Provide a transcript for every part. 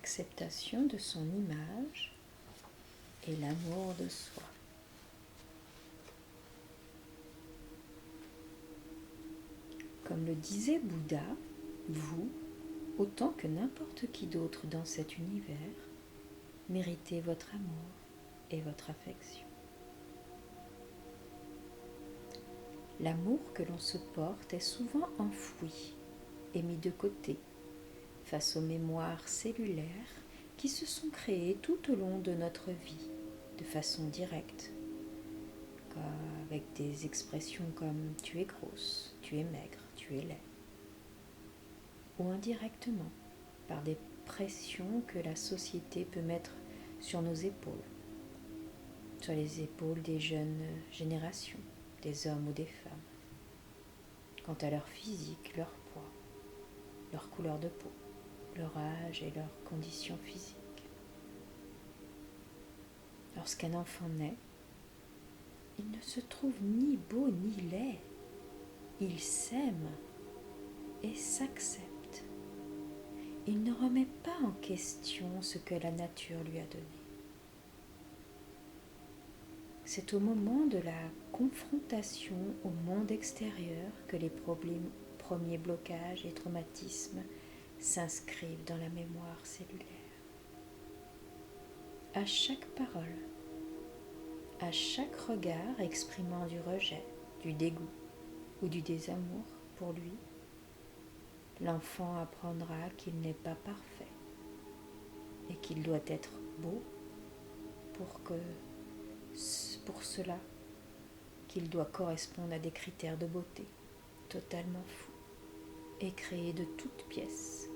l'acceptation de son image et l'amour de soi. Comme le disait Bouddha, vous, autant que n'importe qui d'autre dans cet univers, méritez votre amour et votre affection. L'amour que l'on se porte est souvent enfoui et mis de côté face aux mémoires cellulaires qui se sont créées tout au long de notre vie, de façon directe, avec des expressions comme « tu es grosse »,« tu es maigre »,« tu es laid », ou indirectement par des pressions que la société peut mettre sur nos épaules, sur les épaules des jeunes générations, des hommes ou des femmes, quant à leur physique, leur poids, leur couleur de peau, leur âge et leurs conditions physiques. Lorsqu'un enfant naît, il ne se trouve ni beau ni laid. Il s'aime et s'accepte. Il ne remet pas en question ce que la nature lui a donné. C'est au moment de la confrontation au monde extérieur que les premiers blocages et traumatismes s'inscrivent dans la mémoire cellulaire. À chaque parole, à chaque regard exprimant du rejet, du dégoût ou du désamour pour lui, l'enfant apprendra qu'il n'est pas parfait et qu'il doit être beau pour cela qu'il doit correspondre à des critères de beauté totalement fous et créés de toutes pièces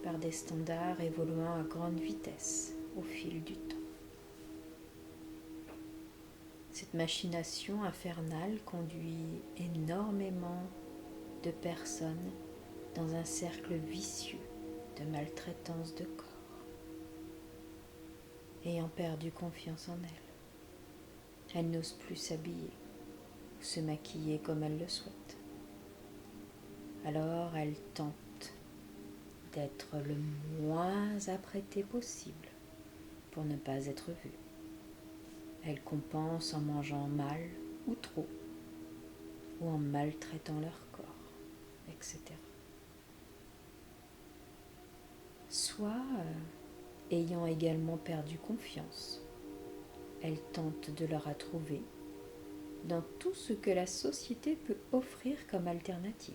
par des standards évoluant à grande vitesse au fil du temps. Cette machination infernale conduit énormément de personnes dans un cercle vicieux de maltraitance de corps, ayant perdu confiance en elles. Elles n'osent plus s'habiller ou se maquiller comme elles le souhaitent. Alors elles tentent d'être le moins apprêtées possible pour ne pas être vues. Elles compensent en mangeant mal ou trop, ou en maltraitant leur corps, etc. Soit ayant également perdu confiance, elles tentent de la retrouver dans tout ce que la société peut offrir comme alternative.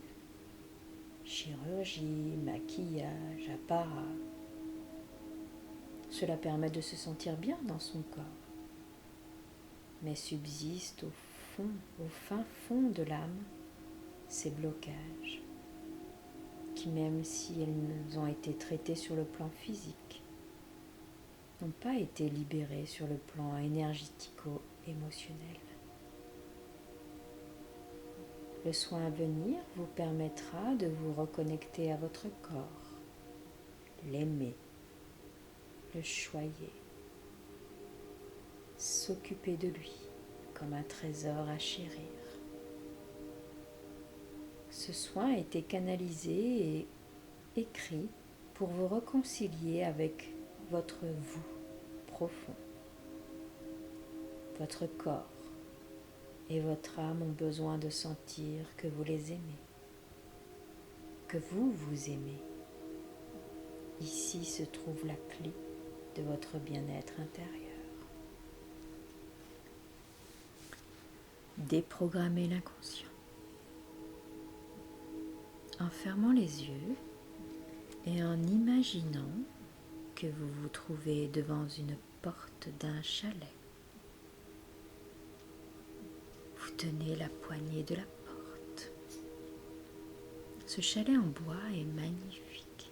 Chirurgie, maquillage, apparat. Cela permet de se sentir bien dans son corps, mais subsiste au fin fond de l'âme, ces blocages, qui même si elles ont été traitées sur le plan physique, n'ont pas été libérées sur le plan énergético-émotionnel. Le soin à venir vous permettra de vous reconnecter à votre corps, l'aimer, le choyer, s'occuper de lui comme un trésor à chérir. Ce soin a été canalisé et écrit pour vous réconcilier avec votre vous profond. Votre corps et votre âme ont besoin de sentir que vous les aimez, que vous vous aimez. Ici se trouve la clé de votre bien-être intérieur. Déprogrammez l'inconscient. En fermant les yeux et en imaginant que vous vous trouvez devant une porte d'un chalet. Vous tenez la poignée de la porte. Ce chalet en bois est magnifique.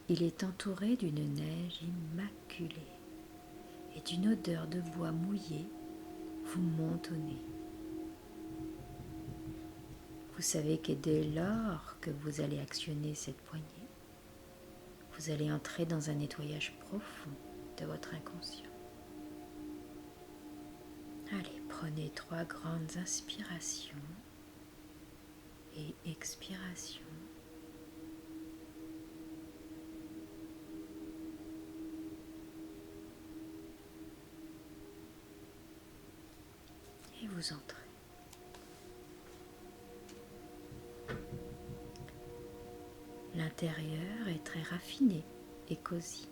Il est entouré d'une neige immaculée et d'une odeur de bois mouillé vous monte au nez. Vous savez que dès lors que vous allez actionner cette poignée, vous allez entrer dans un nettoyage profond de votre inconscient. Allez, prenez 3 grandes inspirations et expirations. vous entrez. L'intérieur est très raffiné et cosy.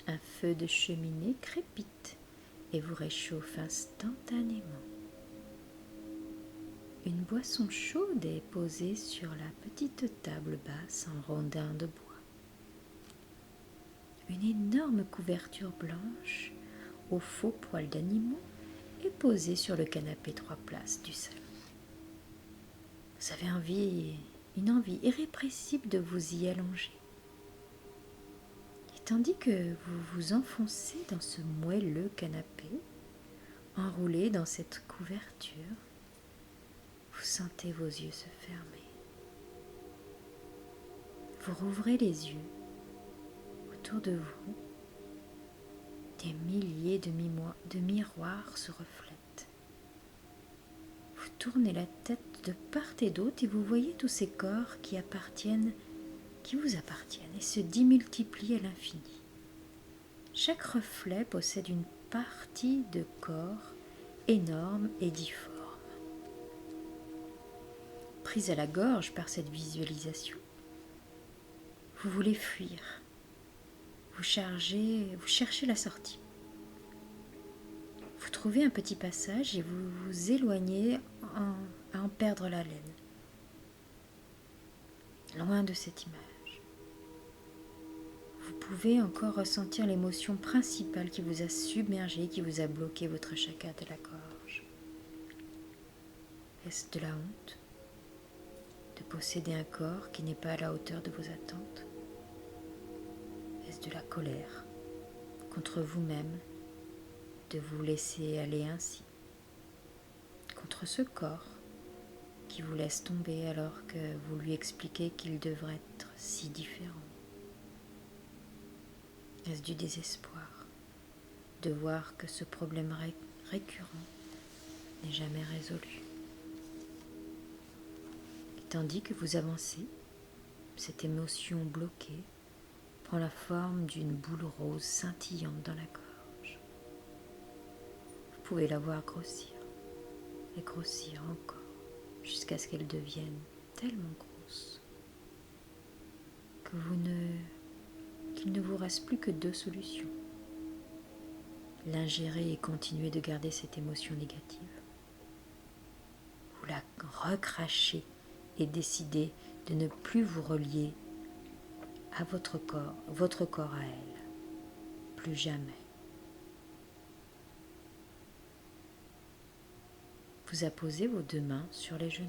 Un feu de cheminée crépite et vous réchauffe instantanément. Une boisson chaude est posée sur la petite table basse en rondin de bois. Une énorme couverture blanche aux faux poils d'animaux est posée sur le canapé 3 places du salon. Vous avez une envie irrépressible de vous y allonger. Et tandis que vous vous enfoncez dans ce moelleux canapé, enroulé dans cette couverture, vous sentez vos yeux se fermer. Vous rouvrez les yeux. Autour de vous, des milliers de miroirs se reflètent. Vous tournez la tête de part et d'autre et vous voyez tous ces corps qui vous appartiennent et se démultiplient à l'infini. Chaque reflet possède une partie de corps énorme et difforme. Prise à la gorge par cette visualisation, vous voulez fuir. Vous cherchez la sortie. Vous trouvez un petit passage et vous vous éloignez à en perdre la laine. Loin de cette image. Vous pouvez encore ressentir l'émotion principale qui vous a submergé, qui vous a bloqué votre chakra de la gorge. Est-ce de la honte de posséder un corps qui n'est pas à la hauteur de vos attentes? Est-ce de la colère contre vous-même de vous laisser aller ainsi, contre ce corps qui vous laisse tomber alors que vous lui expliquez qu'il devrait être si différent? Est-ce du désespoir de voir que ce problème récurrent n'est jamais résolu? Et tandis que vous avancez, cette émotion bloquée prend la forme d'une boule rose scintillante dans la gorge. Vous pouvez la voir grossir et grossir encore jusqu'à ce qu'elle devienne tellement grosse qu'il ne vous reste plus que 2 solutions. L'ingérer et continuer de garder cette émotion négative, ou la recracher et décider de ne plus vous relier à votre corps à elle, plus jamais. Vous apposez vos 2 mains sur les genoux,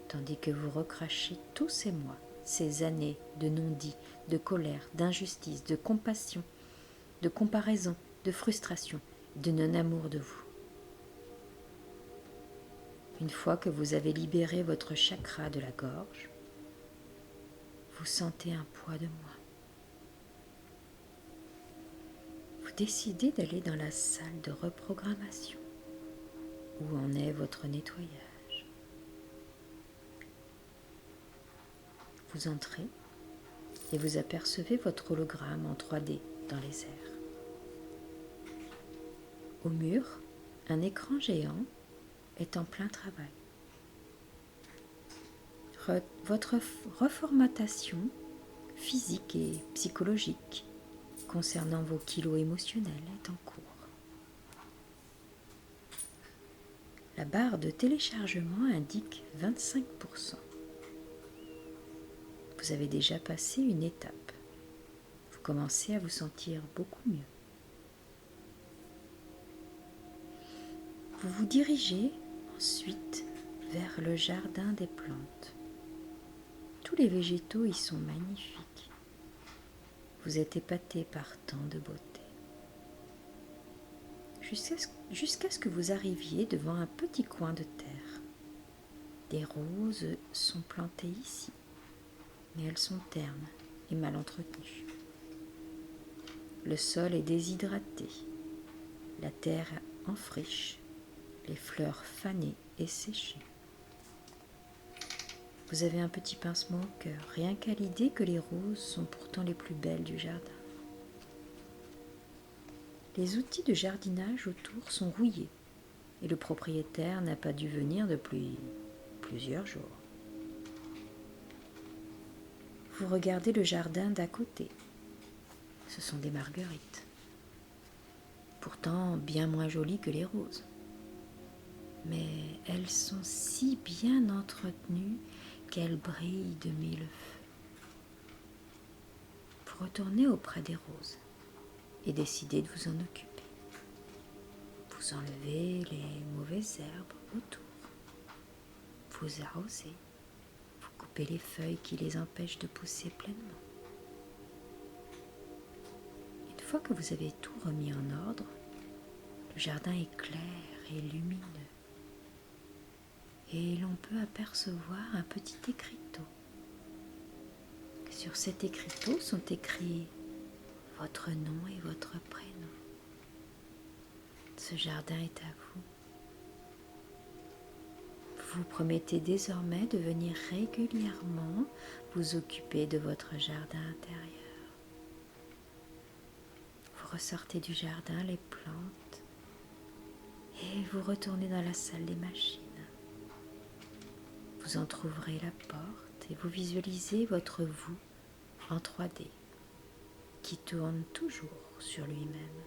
tandis que vous recrachez tous ces mois, ces années de non-dit, de colère, d'injustice, de compassion, de comparaison, de frustration, de non-amour de vous. Une fois que vous avez libéré votre chakra de la gorge, vous sentez un poids de moins. Vous décidez d'aller dans la salle de reprogrammation où en est votre nettoyage. Vous entrez et vous apercevez votre hologramme en 3D dans les airs. Au mur, un écran géant est en plein travail. Votre reformatation physique et psychologique concernant vos kilos émotionnels est en cours. La barre de téléchargement indique 25%. Vous avez déjà passé une étape. Vous commencez à vous sentir beaucoup mieux. Vous vous dirigez ensuite vers le jardin des plantes. Tous les végétaux y sont magnifiques. Vous êtes épaté par tant de beauté. Jusqu'à ce que vous arriviez devant un petit coin de terre. Des roses sont plantées ici, mais elles sont ternes et mal entretenues. Le sol est déshydraté, la terre en friche, les fleurs fanées et séchées. Vous avez un petit pincement au cœur, rien qu'à l'idée que les roses sont pourtant les plus belles du jardin. Les outils de jardinage autour sont rouillés et le propriétaire n'a pas dû venir depuis plusieurs jours. Vous regardez le jardin d'à côté. Ce sont des marguerites, pourtant bien moins jolies que les roses. Mais elles sont si bien entretenues qu'elles brillent de mille feux. Vous retournez auprès des roses et décidez de vous en occuper. Vous enlevez les mauvaises herbes autour. Vous arrosez. Vous coupez les feuilles qui les empêchent de pousser pleinement. Une fois que vous avez tout remis en ordre, le jardin est clair et lumineux. Et l'on peut apercevoir un petit écriteau. Sur cet écriteau sont écrits votre nom et votre prénom. Ce jardin est à vous. Vous vous promettez désormais de venir régulièrement vous occuper de votre jardin intérieur. Vous ressortez du jardin les plantes et vous retournez dans la salle des machines. Vous entrouvrez la porte et vous visualisez votre vous en 3D qui tourne toujours sur lui-même.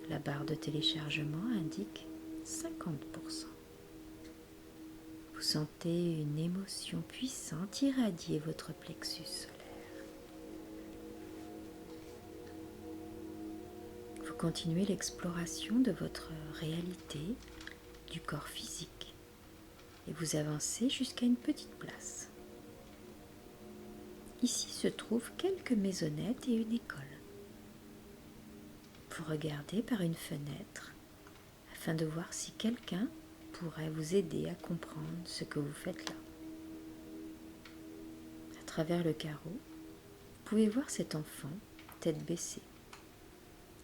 La barre de téléchargement indique 50%. Vous sentez une émotion puissante irradier votre plexus solaire. Vous continuez l'exploration de votre réalité, du corps physique, et vous avancez jusqu'à une petite place. Ici se trouvent quelques maisonnettes et une école. Vous regardez par une fenêtre afin de voir si quelqu'un pourrait vous aider à comprendre ce que vous faites là. À travers le carreau, vous pouvez voir cet enfant, tête baissée.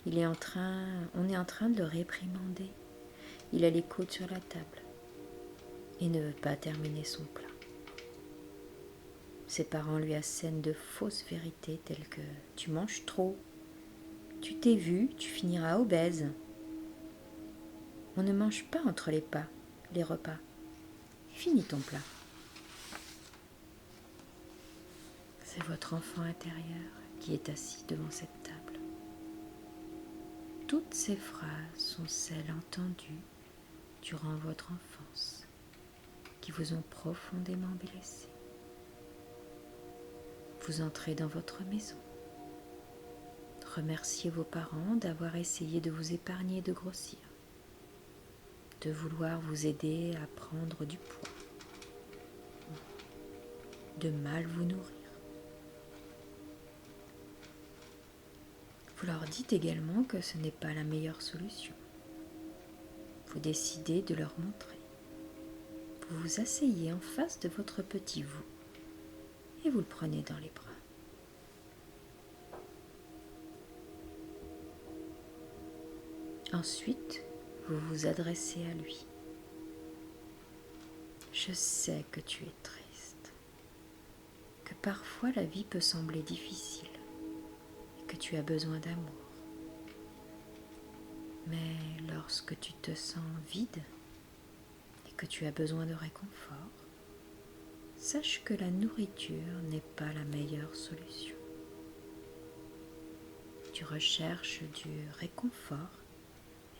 On est en train de le réprimander. Il a les coudes sur la table et ne veut pas terminer son plat. Ses parents lui assènent de fausses vérités telles que « tu manges trop »,« tu t'es vu, tu finiras obèse ». On ne mange pas entre les repas. Finis ton plat. C'est votre enfant intérieur qui est assis devant cette table. Toutes ces phrases sont celles entendues durant votre enfance qui vous ont profondément blessé. Vous entrez dans votre maison. Remerciez vos parents d'avoir essayé de vous épargner de grossir, de vouloir vous aider à prendre du poids, de mal vous nourrir. Vous leur dites également que ce n'est pas la meilleure solution. Vous décidez de leur montrer. Vous vous asseyez en face de votre petit vous et vous le prenez dans les bras. Ensuite, vous vous adressez à lui. Je sais que tu es triste, que parfois la vie peut sembler difficile et que tu as besoin d'amour. Mais lorsque tu te sens vide et que tu as besoin de réconfort, sache que la nourriture n'est pas la meilleure solution. Tu recherches du réconfort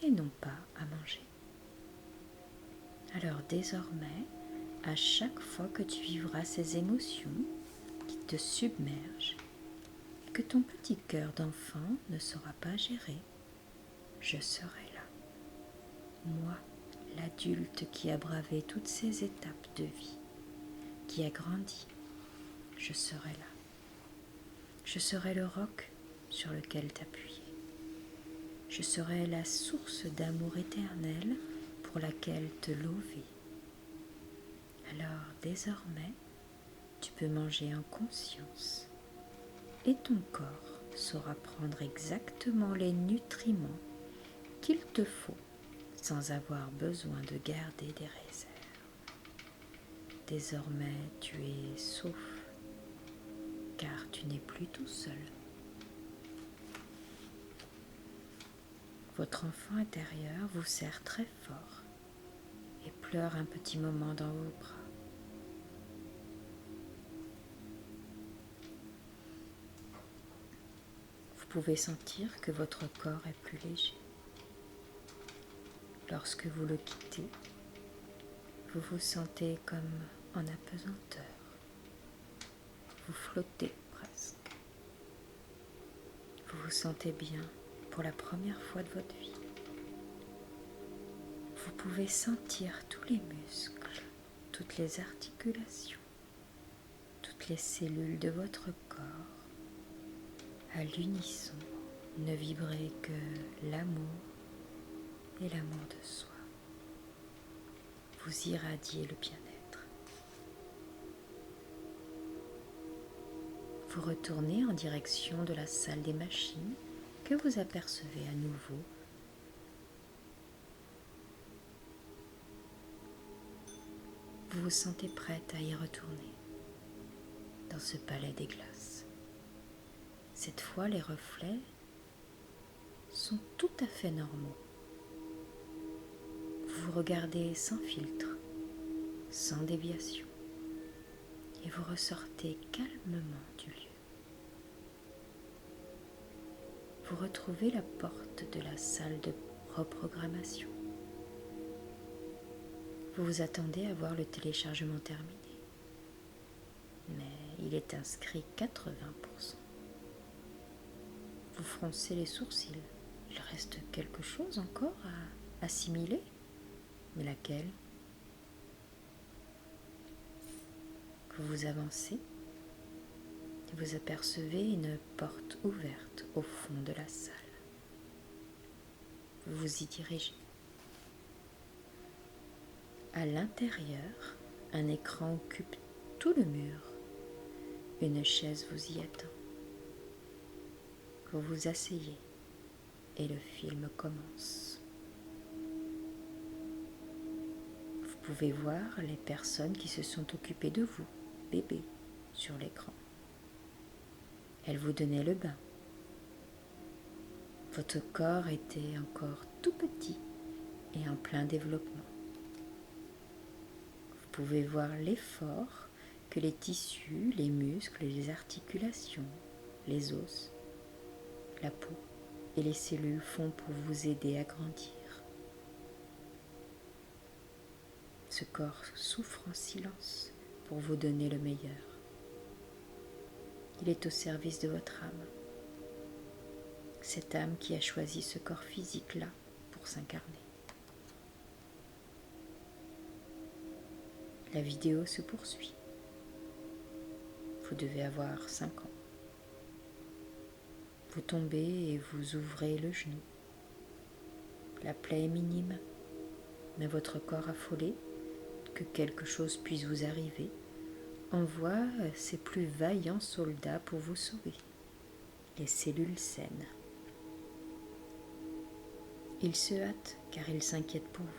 et non pas à manger. Alors désormais, à chaque fois que tu vivras ces émotions qui te submergent et que ton petit cœur d'enfant ne saura pas gérer, je serai là. Moi, l'adulte qui a bravé toutes ces étapes de vie, qui a grandi, je serai là. Je serai le roc sur lequel t'appuyer. Je serai la source d'amour éternel pour laquelle te lever. Alors désormais, tu peux manger en conscience et ton corps saura prendre exactement les nutriments qu'il te faut sans avoir besoin de garder des réserves. Désormais, tu es sauf, car tu n'es plus tout seul. Votre enfant intérieur vous serre très fort et pleure un petit moment dans vos bras. Vous pouvez sentir que votre corps est plus léger. Lorsque vous le quittez, vous vous sentez comme en apesanteur. Vous flottez presque. Vous vous sentez bien pour la première fois de votre vie. Vous pouvez sentir tous les muscles, toutes les articulations, toutes les cellules de votre corps à l'unisson ne vibrer que l'amour et l'amour de soi. Vous irradiez le bien-être. Vous retournez en direction de la salle des machines que vous apercevez à nouveau. Vous vous sentez prête à y retourner dans ce palais des glaces. Cette fois, les reflets sont tout à fait normaux. Vous vous regardez sans filtre, sans déviation, et vous ressortez calmement du lieu. Vous retrouvez la porte de la salle de reprogrammation. Vous vous attendez à voir le téléchargement terminé, mais il est inscrit 80%. Vous froncez les sourcils. Il reste quelque chose encore à assimiler, mais laquelle? Que vous avancez et vous apercevez une porte ouverte au fond de la salle. Vous vous y dirigez. À l'intérieur, un écran occupe tout le mur. Une chaise vous y attend. Vous vous asseyez et le film commence. Vous pouvez voir les personnes qui se sont occupées de vous, bébé, sur l'écran. Elles vous donnaient le bain. Votre corps était encore tout petit et en plein développement. Vous pouvez voir l'effort que les tissus, les muscles, les articulations, les os, la peau et les cellules font pour vous aider à grandir. Ce corps souffre en silence pour vous donner le meilleur. Il est au service de votre âme. Cette âme qui a choisi ce corps physique-là pour s'incarner. La vidéo se poursuit. Vous devez avoir 5 ans. Vous tombez et vous ouvrez le genou. La plaie est minime, mais votre corps affolé, que quelque chose puisse vous arriver, envoie ses plus vaillants soldats pour vous sauver, les cellules saines. Il se hâte car il s'inquiète pour vous.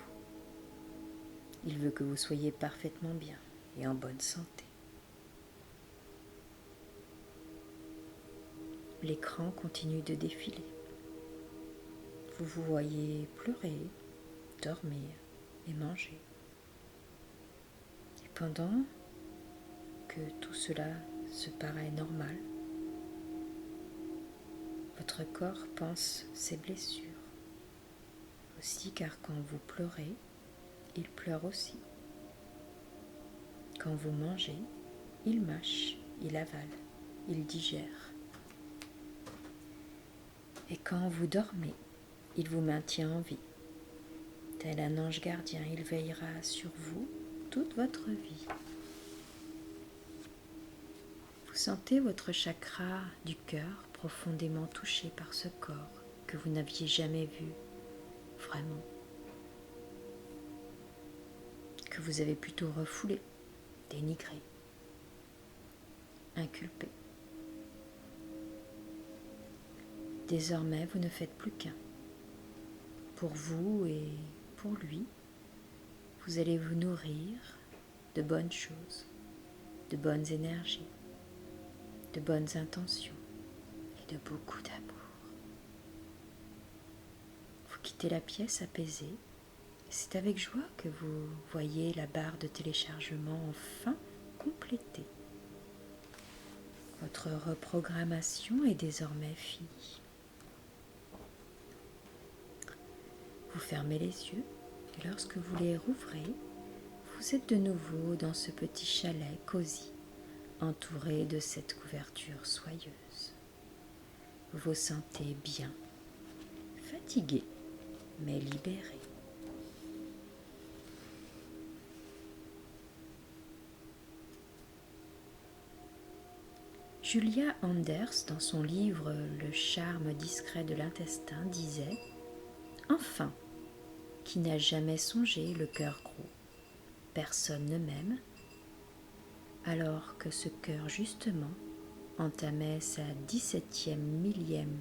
Il veut que vous soyez parfaitement bien et en bonne santé. L'écran continue de défiler. Vous vous voyez pleurer, dormir et manger. Et pendant que tout cela se paraît normal, votre corps pense ses blessures. Aussi, car quand vous pleurez, il pleure aussi. Quand vous mangez, il mâche, il avale, il digère. Et quand vous dormez, il vous maintient en vie. Tel un ange gardien, il veillera sur vous toute votre vie. Vous sentez votre chakra du cœur profondément touché par ce corps que vous n'aviez jamais vu vraiment, que vous avez plutôt refoulé, dénigré, inculpé. Désormais, vous ne faites plus qu'un. Pour vous et pour lui, vous allez vous nourrir de bonnes choses, de bonnes énergies, de bonnes intentions et de beaucoup d'amour. quittez la pièce apaisée. C'est avec joie que vous voyez la barre de téléchargement enfin complétée. Votre reprogrammation est désormais finie. Vous fermez les yeux et lorsque vous les rouvrez, vous êtes de nouveau dans ce petit chalet cosy, entouré de cette couverture soyeuse. Vous vous sentez bien, fatigué, mais libéré. Julia Anders, dans son livre Le charme discret de l'intestin, disait « Enfin, qui n'a jamais songé le cœur gros, personne ne m'aime », alors que ce cœur justement entamait sa 17e millième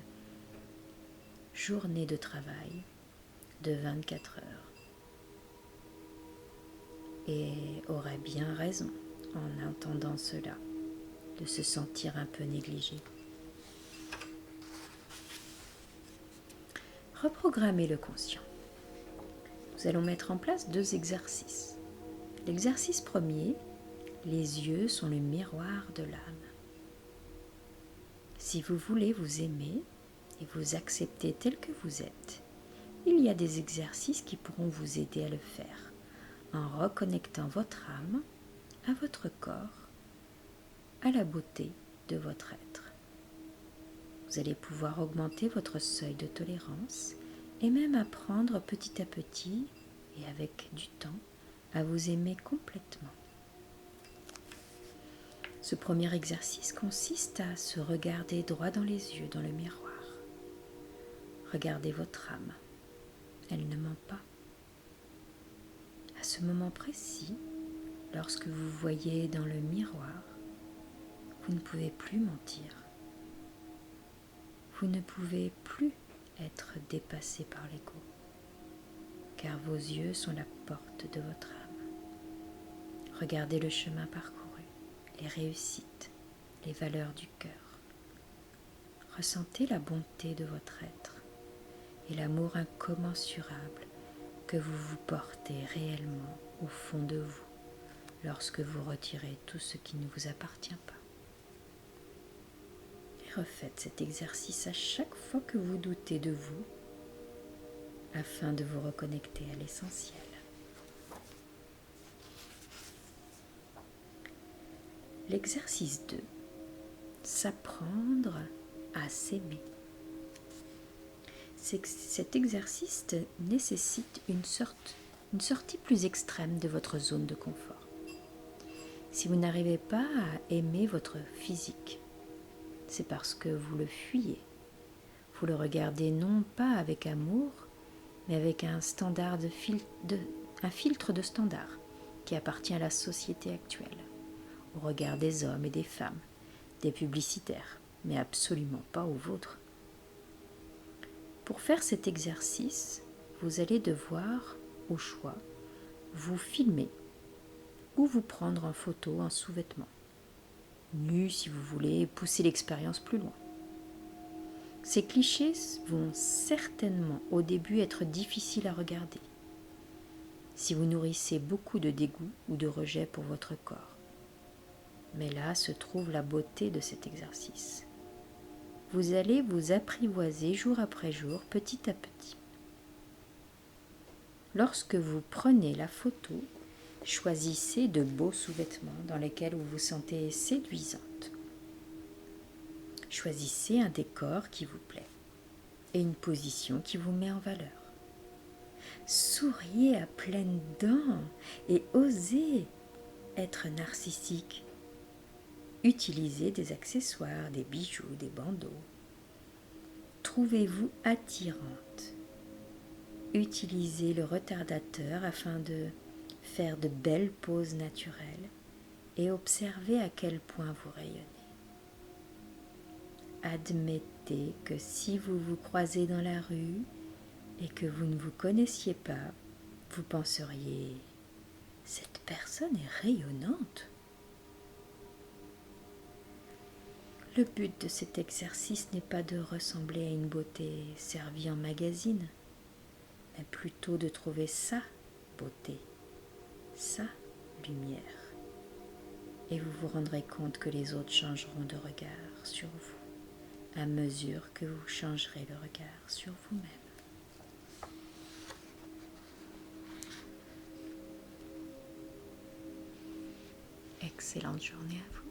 journée de travail de 24 heures et aurait bien raison en entendant cela de se sentir un peu négligé. Reprogrammez le conscient. Nous allons mettre en place 2 exercices. L'exercice premier, les yeux sont le miroir de l'âme. Si vous voulez vous aimer et vous accepter tel que vous êtes, il y a des exercices qui pourront vous aider à le faire en reconnectant votre âme à votre corps, à la beauté de votre être. Vous allez pouvoir augmenter votre seuil de tolérance et même apprendre petit à petit et avec du temps à vous aimer complètement. Ce premier exercice consiste à se regarder droit dans les yeux dans le miroir. Regardez votre âme. Elle ne ment pas. À ce moment précis, lorsque vous voyez dans le miroir, vous ne pouvez plus mentir. Vous ne pouvez plus être dépassé par l'ego, car vos yeux sont la porte de votre âme. Regardez le chemin parcouru, les réussites, les valeurs du cœur. Ressentez la bonté de votre être et l'amour incommensurable que vous vous portez réellement au fond de vous lorsque vous retirez tout ce qui ne vous appartient pas. Et refaites cet exercice à chaque fois que vous doutez de vous afin de vous reconnecter à l'essentiel. L'exercice 2, s'apprendre à s'aimer. Cet exercice nécessite une sortie plus extrême de votre zone de confort. Si vous n'arrivez pas à aimer votre physique, c'est parce que vous le fuyez. Vous le regardez non pas avec amour, mais avec un filtre de standard qui appartient à la société actuelle, au regard des hommes et des femmes, des publicitaires, mais absolument pas au vôtre. Pour faire cet exercice, vous allez devoir, au choix, vous filmer ou vous prendre en photo en sous-vêtements. Nu si vous voulez pousser l'expérience plus loin. Ces clichés vont certainement au début être difficiles à regarder si vous nourrissez beaucoup de dégoût ou de rejet pour votre corps. Mais là se trouve la beauté de cet exercice. Vous allez vous apprivoiser jour après jour, petit à petit. Lorsque vous prenez la photo, choisissez de beaux sous-vêtements dans lesquels vous vous sentez séduisante. Choisissez un décor qui vous plaît et une position qui vous met en valeur. Souriez à pleines dents et osez être narcissique. Utilisez des accessoires, des bijoux, des bandeaux. Trouvez-vous attirante. Utilisez le retardateur afin de faire de belles poses naturelles et observez à quel point vous rayonnez. Admettez que si vous vous croisez dans la rue et que vous ne vous connaissiez pas, vous penseriez « Cette personne est rayonnante ». Le but de cet exercice n'est pas de ressembler à une beauté servie en magazine, mais plutôt de trouver sa beauté, sa lumière. Et vous vous rendrez compte que les autres changeront de regard sur vous à mesure que vous changerez le regard sur vous-même. Excellente journée à vous.